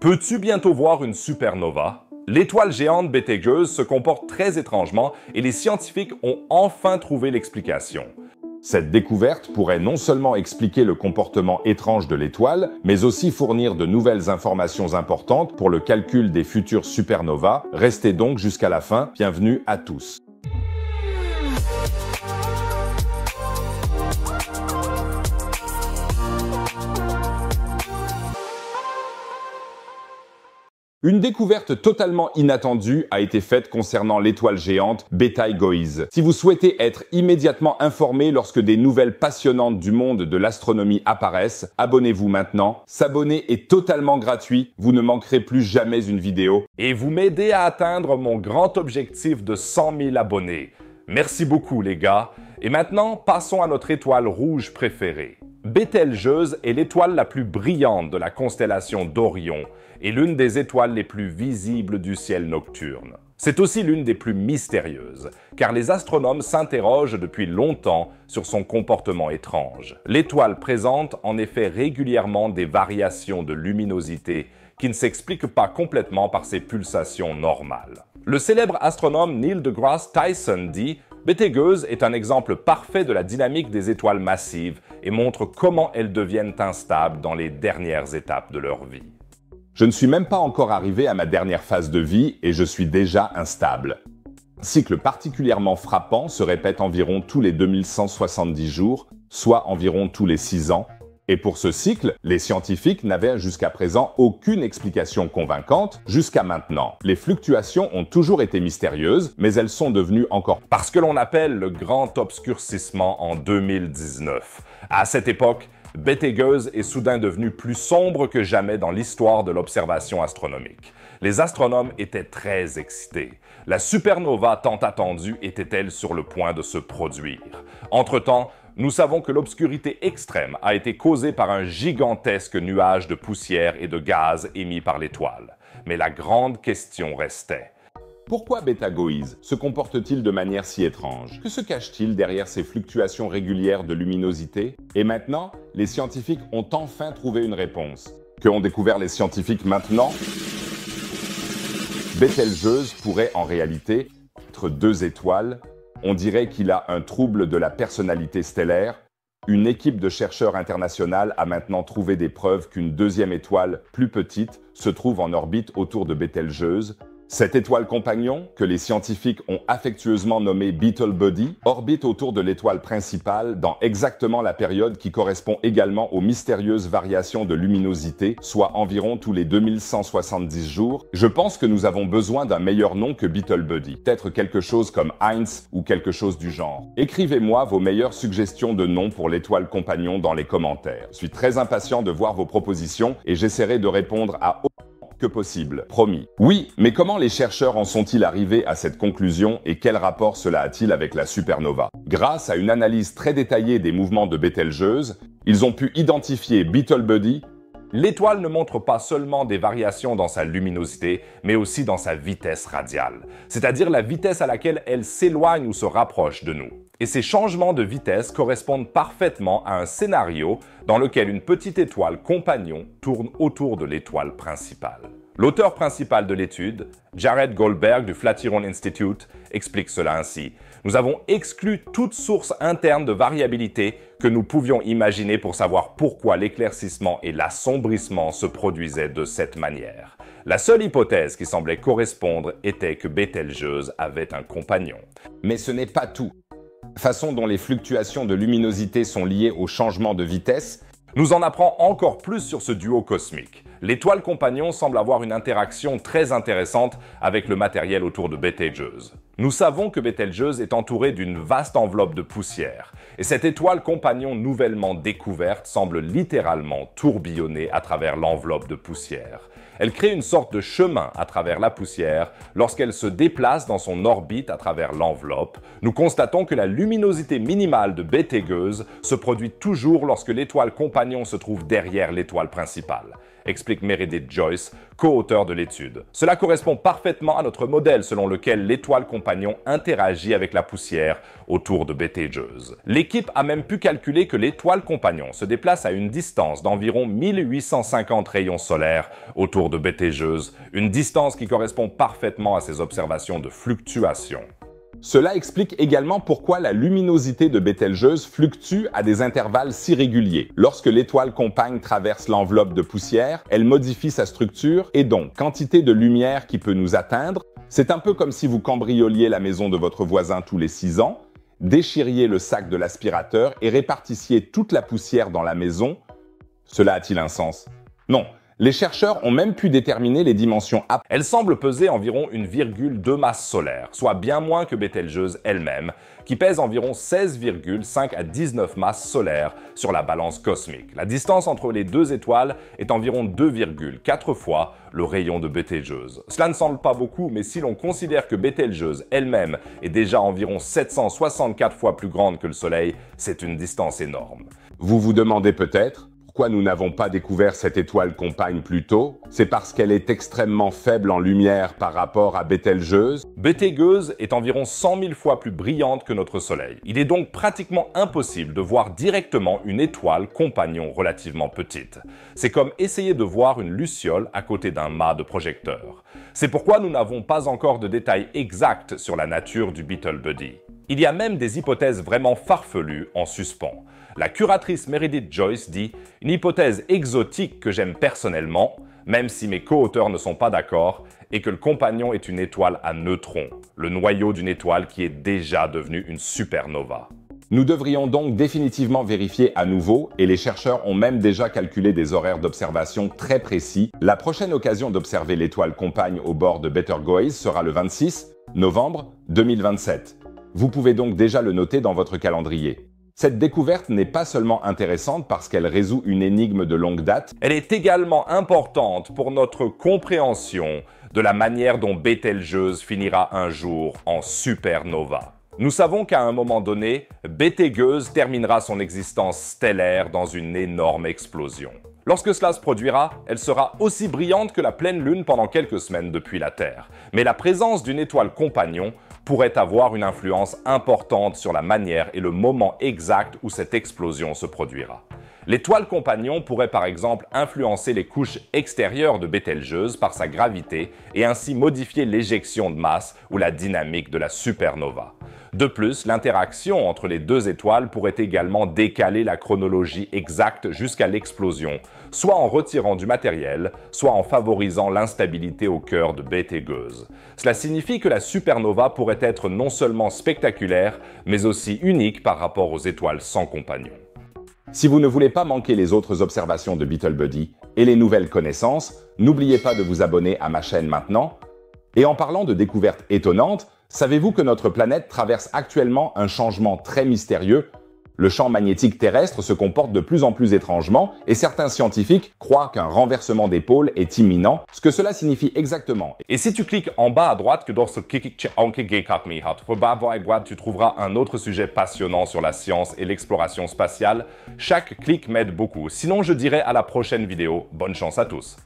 Peux-tu bientôt voir une supernova? L'étoile géante Betelgeuse se comporte très étrangement et les scientifiques ont enfin trouvé l'explication. Cette découverte pourrait non seulement expliquer le comportement étrange de l'étoile, mais aussi fournir de nouvelles informations importantes pour le calcul des futures supernovas. Restez donc jusqu'à la fin. Bienvenue à tous. Une découverte totalement inattendue a été faite concernant l'étoile géante Betelgeuse. Si vous souhaitez être immédiatement informé lorsque des nouvelles passionnantes du monde de l'astronomie apparaissent, abonnez-vous maintenant. S'abonner est totalement gratuit, vous ne manquerez plus jamais une vidéo. Et vous m'aidez à atteindre mon grand objectif de 100 000 abonnés. Merci beaucoup les gars. Et maintenant, passons à notre étoile rouge préférée. Betelgeuse est l'étoile la plus brillante de la constellation d'Orion et l'une des étoiles les plus visibles du ciel nocturne. C'est aussi l'une des plus mystérieuses, car les astronomes s'interrogent depuis longtemps sur son comportement étrange. L'étoile présente en effet régulièrement des variations de luminosité qui ne s'expliquent pas complètement par ses pulsations normales. Le célèbre astronome Neil deGrasse Tyson dit « Betelgeuse est un exemple parfait de la dynamique des étoiles massives et montre comment elles deviennent instables dans les dernières étapes de leur vie. » Je ne suis même pas encore arrivé à ma dernière phase de vie et je suis déjà instable. Un cycle particulièrement frappant se répète environ tous les 2170 jours, soit environ tous les 6 ans. Et pour ce cycle, les scientifiques n'avaient jusqu'à présent aucune explication convaincante jusqu'à maintenant. Les fluctuations ont toujours été mystérieuses, mais elles sont devenues encore parce que l'on appelle le grand obscurcissement en 2019. À cette époque, Betelgeuse est soudain devenue plus sombre que jamais dans l'histoire de l'observation astronomique. Les astronomes étaient très excités. La supernova tant attendue était-elle sur le point de se produire? Entre-temps, nous savons que l'obscurité extrême a été causée par un gigantesque nuage de poussière et de gaz émis par l'étoile. Mais la grande question restait. Pourquoi Betelgeuse se comporte-t-il de manière si étrange? Que se cache-t-il derrière ces fluctuations régulières de luminosité? Et maintenant, les scientifiques ont enfin trouvé une réponse. Que ont découvert les scientifiques maintenant? Betelgeuse pourrait en réalité être 2 étoiles. On dirait qu'il a un trouble de la personnalité stellaire. Une équipe de chercheurs internationale a maintenant trouvé des preuves qu'une 2e étoile plus petite se trouve en orbite autour de Betelgeuse. Cette étoile compagnon, que les scientifiques ont affectueusement nommée Beetlebuddy, orbite autour de l'étoile principale dans exactement la période qui correspond également aux mystérieuses variations de luminosité, soit environ tous les 2170 jours. Je pense que nous avons besoin d'un meilleur nom que Beetlebuddy, peut-être quelque chose comme Heinz ou quelque chose du genre. Écrivez-moi vos meilleures suggestions de noms pour l'étoile compagnon dans les commentaires. Je suis très impatient de voir vos propositions et j'essaierai de répondre à que possible, promis. Oui, mais comment les chercheurs en sont-ils arrivés à cette conclusion et quel rapport cela a-t-il avec la supernova? Grâce à une analyse très détaillée des mouvements de Betelgeuse, ils ont pu identifier Beetlebuddy. L'étoile ne montre pas seulement des variations dans sa luminosité, mais aussi dans sa vitesse radiale, c'est-à-dire la vitesse à laquelle elle s'éloigne ou se rapproche de nous. Et ces changements de vitesse correspondent parfaitement à un scénario dans lequel une petite étoile compagnon tourne autour de l'étoile principale. L'auteur principal de l'étude, Jared Goldberg du Flatiron Institute, explique cela ainsi. Nous avons exclu toute source interne de variabilité que nous pouvions imaginer pour savoir pourquoi l'éclaircissement et l'assombrissement se produisaient de cette manière. La seule hypothèse qui semblait correspondre était que Betelgeuse avait un compagnon. Mais ce n'est pas tout. La façon dont les fluctuations de luminosité sont liées au changement de vitesse nous en apprend encore plus sur ce duo cosmique. L'étoile compagnon semble avoir une interaction très intéressante avec le matériel autour de Betelgeuse. Nous savons que Betelgeuse est entourée d'une vaste enveloppe de poussière, et cette étoile compagnon nouvellement découverte semble littéralement tourbillonner à travers l'enveloppe de poussière. Elle crée une sorte de chemin à travers la poussière lorsqu'elle se déplace dans son orbite à travers l'enveloppe. Nous constatons que la luminosité minimale de Betelgeuse se produit toujours lorsque l'étoile compagnon se trouve derrière l'étoile principale. explique Meredith Joyce, co-auteur de l'étude. Cela correspond parfaitement à notre modèle selon lequel l'étoile compagnon interagit avec la poussière autour de Betelgeuse. L'équipe a même pu calculer que l'étoile compagnon se déplace à une distance d'environ 1850 rayons solaires autour de Betelgeuse, une distance qui correspond parfaitement à ses observations de fluctuation. Cela explique également pourquoi la luminosité de Betelgeuse fluctue à des intervalles si réguliers. Lorsque l'étoile compagne traverse l'enveloppe de poussière, elle modifie sa structure et donc quantité de lumière qui peut nous atteindre. C'est un peu comme si vous cambrioliez la maison de votre voisin tous les 6 ans, déchiriez le sac de l'aspirateur et répartissiez toute la poussière dans la maison. Cela a-t-il un sens? Non. Les chercheurs ont même pu déterminer les dimensions. Elle semble peser environ 1,2 masse solaire, soit bien moins que Betelgeuse elle-même, qui pèse environ 16,5 à 19 masses solaires sur la balance cosmique. La distance entre les deux étoiles est environ 2,4 fois le rayon de Betelgeuse. Cela ne semble pas beaucoup, mais si l'on considère que Betelgeuse elle-même est déjà environ 764 fois plus grande que le Soleil, c'est une distance énorme. Vous vous demandez peut-être pourquoi nous n'avons pas découvert cette étoile compagne plus tôt? C'est parce qu'elle est extrêmement faible en lumière par rapport à Betelgeuse. Betelgeuse est environ 100 000 fois plus brillante que notre Soleil. Il est donc pratiquement impossible de voir directement une étoile compagnon relativement petite. C'est comme essayer de voir une luciole à côté d'un mât de projecteur. C'est pourquoi nous n'avons pas encore de détails exacts sur la nature du Beetle Buddy. Il y a même des hypothèses vraiment farfelues en suspens. La curatrice Meredith Joyce dit « Une hypothèse exotique que j'aime personnellement, même si mes co-auteurs ne sont pas d'accord, est que le compagnon est une étoile à neutrons, le noyau d'une étoile qui est déjà devenue une supernova. » Nous devrions donc définitivement vérifier à nouveau, et les chercheurs ont même déjà calculé des horaires d'observation très précis. La prochaine occasion d'observer l'étoile compagne au bord de Betelgeuse sera le 26 novembre 2027. Vous pouvez donc déjà le noter dans votre calendrier. Cette découverte n'est pas seulement intéressante parce qu'elle résout une énigme de longue date, elle est également importante pour notre compréhension de la manière dont Betelgeuse finira un jour en supernova. Nous savons qu'à un moment donné, Betelgeuse terminera son existence stellaire dans une énorme explosion. Lorsque cela se produira, elle sera aussi brillante que la pleine lune pendant quelques semaines depuis la Terre. Mais la présence d'une étoile compagnon pourrait avoir une influence importante sur la manière et le moment exact où cette explosion se produira. L'étoile compagnon pourrait par exemple influencer les couches extérieures de Betelgeuse par sa gravité et ainsi modifier l'éjection de masse ou la dynamique de la supernova. De plus, l'interaction entre les deux étoiles pourrait également décaler la chronologie exacte jusqu'à l'explosion, soit en retirant du matériel, soit en favorisant l'instabilité au cœur de Betelgeuse. Cela signifie que la supernova pourrait être non seulement spectaculaire, mais aussi unique par rapport aux étoiles sans compagnon. Si vous ne voulez pas manquer les autres observations de Beetle Buddy et les nouvelles connaissances, n'oubliez pas de vous abonner à ma chaîne maintenant. Et en parlant de découvertes étonnantes, savez-vous que notre planète traverse actuellement un changement très mystérieux? Le champ magnétique terrestre se comporte de plus en plus étrangement et certains scientifiques croient qu'un renversement des pôles est imminent, ce que cela signifie exactement. Et si tu cliques en bas à droite, tu trouveras un autre sujet passionnant sur la science et l'exploration spatiale. Chaque clic m'aide beaucoup. Sinon, je dirais à la prochaine vidéo. Bonne chance à tous.